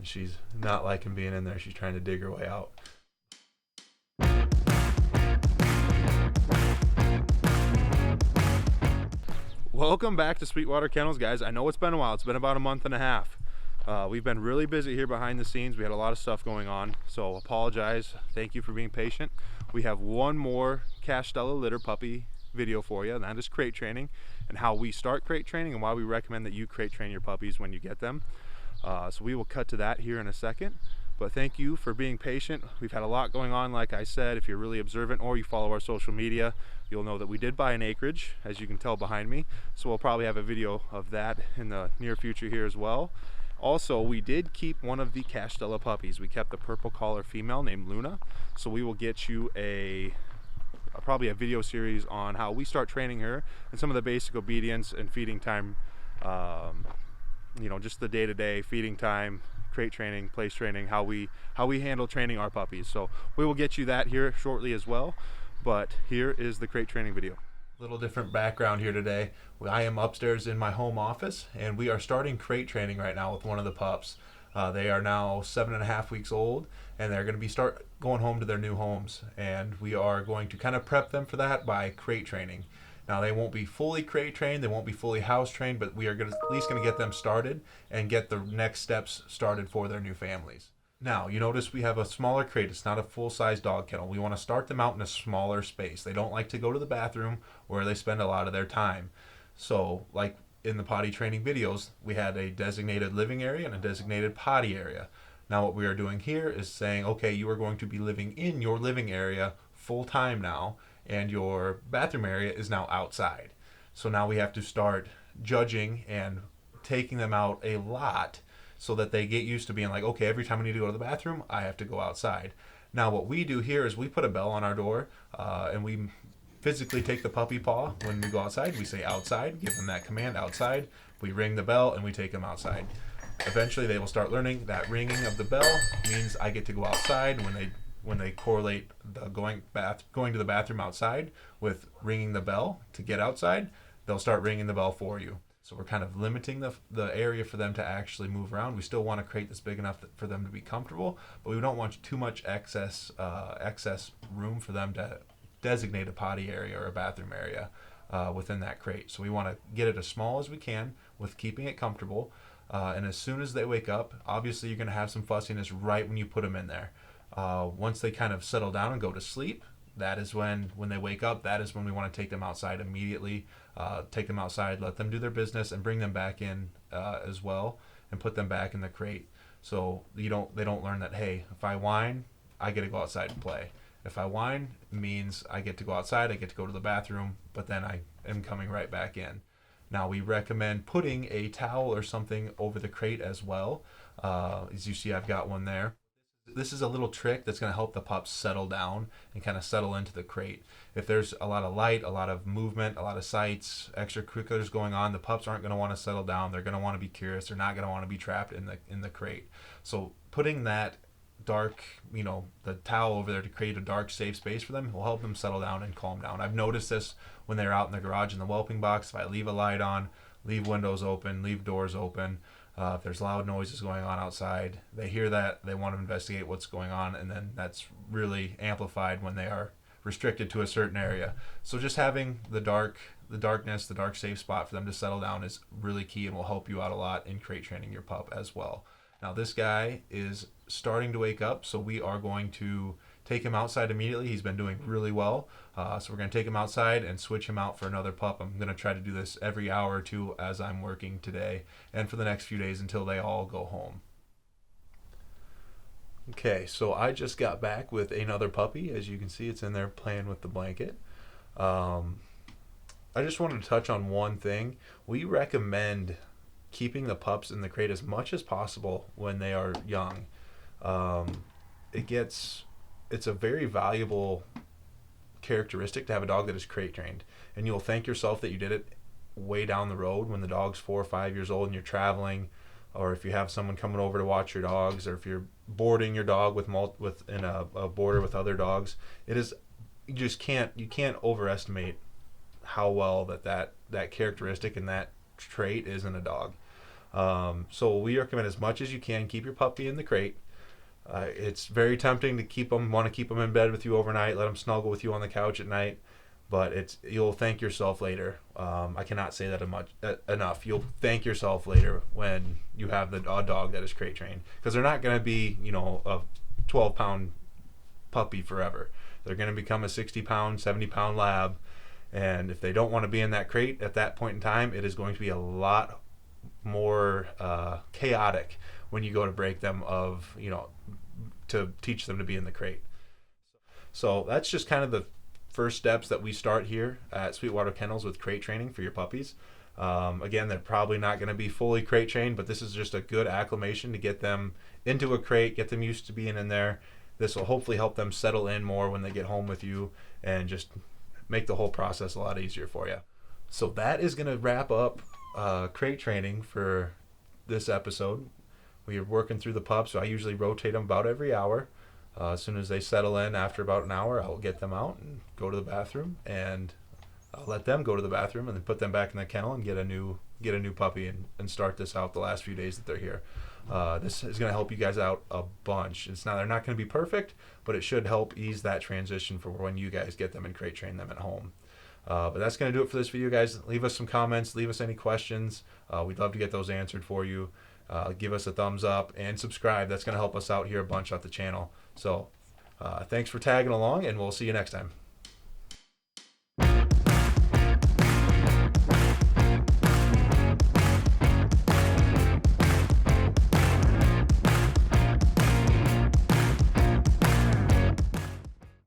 She's not liking being in there. She's trying to dig her way out. Welcome back to Sweetwater Kennels, guys. I know it's been a while. It's been about a month and a half. We've been really busy here behind the scenes. We had a lot of stuff going on, so apologize. Thank you for being patient. We have one more Castella litter puppy video for you, and that is crate training and how we start crate training and why we recommend that you crate train your puppies when you get them. So we will cut to that here in a second. But thank you for being patient. We've had a lot going on, like I said. If you're really observant or you follow our social media, you'll know that we did buy an acreage, as you can tell behind me. So we'll probably have a video of that in the near future here as well. Also, we did keep one of the Castella puppies. We kept the purple collar female named Luna. So we will get you probably a video series on how we start training her and some of the basic obedience and feeding time, you know, just the day-to-day feeding time, crate training, place training, how we handle training our puppies. So we will get you that here shortly as well. But here is the crate training video. Little different background here today. I am upstairs in my home office, and we are starting crate training right now with one of the pups. They are now 7.5 weeks old, and they're going to start going home to their new homes. And we are going to kind of prep them for that by crate training. Now, they won't be fully crate trained, they won't be fully house trained, but we are at least going to get them started and get the next steps started for their new families. Now, you notice we have a smaller crate. It's not a full-size dog kennel. We want to start them out in a smaller space. They don't like to go to the bathroom where they spend a lot of their time. So, like in the potty training videos, we had a designated living area and a designated potty area. Now, what we are doing here is saying, okay, you are going to be living in your living area full-time now, and your bathroom area is now outside. So now we have to start judging and taking them out a lot so that they get used to being like, okay, every time I need to go to the bathroom, I have to go outside. Now what we do here is we put a bell on our door, and we physically take the puppy paw when we go outside. We say outside, give them that command, outside. We ring the bell and we take them outside. Eventually they will start learning that ringing of the bell means I get to go outside. When they correlate the going to the bathroom outside with ringing the bell to get outside, they'll start ringing the bell for you. So we're kind of limiting the area for them to actually move around. We still want to create this big enough for them to be comfortable, but we don't want too much excess room for them to designate a potty area or a bathroom area within that crate. So we want to get it as small as we can with keeping it comfortable. And as soon as they wake up, obviously you're going to have some fussiness right when you put them in there. Once they kind of settle down and go to sleep, that is when they wake up, that is when we want to take them outside immediately. Take them outside, let them do their business, and bring them back in as well, and put them back in the crate. So they don't learn that, hey, if I whine, I get to go outside and play. If I whine, it means I get to go outside, I get to go to the bathroom, but then I am coming right back in. Now we recommend putting a towel or something over the crate as well. As you see, I've got one there. This is a little trick that's going to help the pups settle down and kind of settle into the crate. If there's a lot of light, a lot of movement, a lot of sights, extracurriculars going on, the pups aren't going to want to settle down. They're going to want to be curious. They're not going to want to be trapped in the crate. So putting that dark, the towel over there to create a dark, safe space for them will help them settle down and calm down. I've noticed this when they're out in the garage in the whelping box. If I leave a light on, leave windows open, leave doors open, if there's loud noises going on outside, they hear that, they want to investigate what's going on, and then that's really amplified when they are restricted to a certain area. So just having the darkness, the dark safe spot for them to settle down is really key and will help you out a lot in crate training your pup as well. Now this guy is starting to wake up, so we are going to take him outside immediately. He's been doing really well. So we're going to take him outside and switch him out for another pup. I'm going to try to do this every hour or two as I'm working today and for the next few days until they all go home. Okay, so I just got back with another puppy. As you can see, it's in there playing with the blanket. I just wanted to touch on one thing. We recommend keeping the pups in the crate as much as possible when they are young. It's a very valuable characteristic to have a dog that is crate trained, and you'll thank yourself that you did it way down the road when the dog's 4 or 5 years old and you're traveling, or if you have someone coming over to watch your dogs, or if you're boarding your dog in a boarder with other dogs. You can't overestimate how well that characteristic and that trait is in a dog. So we recommend as much as you can keep your puppy in the crate. It's very tempting to want to keep them in bed with you overnight, let them snuggle with you on the couch at night, but you'll thank yourself later. I cannot say that enough. You'll thank yourself later when you have a dog that is crate trained, because they're not going to be, a 12-pound puppy forever. They're going to become a 60-pound, 70-pound lab, and if they don't want to be in that crate at that point in time, it is going to be a lot more chaotic when you go to break them to teach them to be in the crate. So that's just kind of the first steps that we start here at Sweetwater Kennels with crate training for your puppies. Again, they're probably not going to be fully crate trained, but this is just a good acclimation to get them into a crate, get them used to being in there. This will hopefully help them settle in more when they get home with you and just make the whole process a lot easier for you. So that is going to wrap up crate training for this episode. We are working through the pups, so I usually rotate them about every hour. As soon as they settle in, after about an hour, I'll get them out and go to the bathroom, and I'll let them go to the bathroom and then put them back in the kennel and get a new puppy and start this out the last few days that they're here. This is going to help you guys out a bunch. They're not going to be perfect, but it should help ease that transition for when you guys get them and crate train them at home. But that's going to do it for this video, guys. Leave us some comments. Leave us any questions. We'd love to get those answered for you. Give us a thumbs up and subscribe. That's going to help us out here a bunch on the channel. So thanks for tagging along, and we'll see you next time.